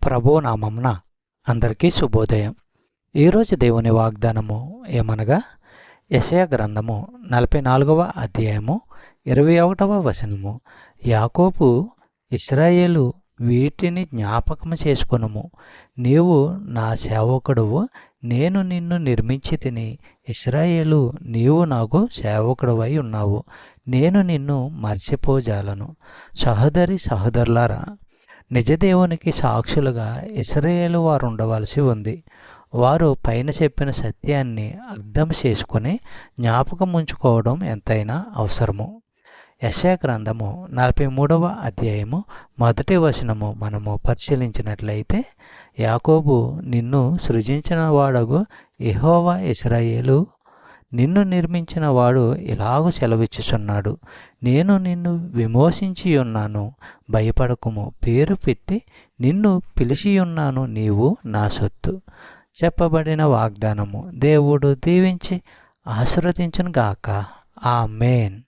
ప్రభు నామమున అందరికీ శుభోదయం. ఈరోజు దేవుని వాగ్దానము ఏమనగా యెషయా గ్రంథము 44వ అధ్యాయము 21వ వచనము. యాకోబు, ఇశ్రాయేలు, వీటిని జ్ఞాపకము చేసుకొనుము. నీవు నా సేవకుడువు, నేను నిన్ను నిర్మించి తిని. ఇశ్రాయేలు, నీవు నాకు సేవకుడువై ఉన్నావు, నేను నిన్ను మర్చిపోజాలను. సహోదరులారా, నిజదేవునికి సాక్షులుగా ఇశ్రాయేలు వారు ఉండవలసి ఉంది. వారు పైన చెప్పిన సత్యాన్ని అర్థం చేసుకొని జ్ఞాపకం ఉంచుకోవడం ఎంతైనా అవసరము. యెషయా గ్రంథము 43వ అధ్యాయము 1వ వచనము మనము పరిశీలించినట్లయితే, యాకోబు, నిన్ను సృజించిన వాడగు యెహోవా, ఇశ్రాయేలు, నిన్ను నిర్మించిన వాడు ఇలాగూ సెలవిచ్చుచున్నాడు, నేను నిన్ను విమోచించి ఉన్నాను, భయపడకుము, పేరు పెట్టి నిన్ను పిలిచియున్నాను, నీవు నా సొత్తు. చెప్పబడిన వాగ్దానము దేవుడు దీవించి ఆశీర్వదించును గాక. ఆమేన్.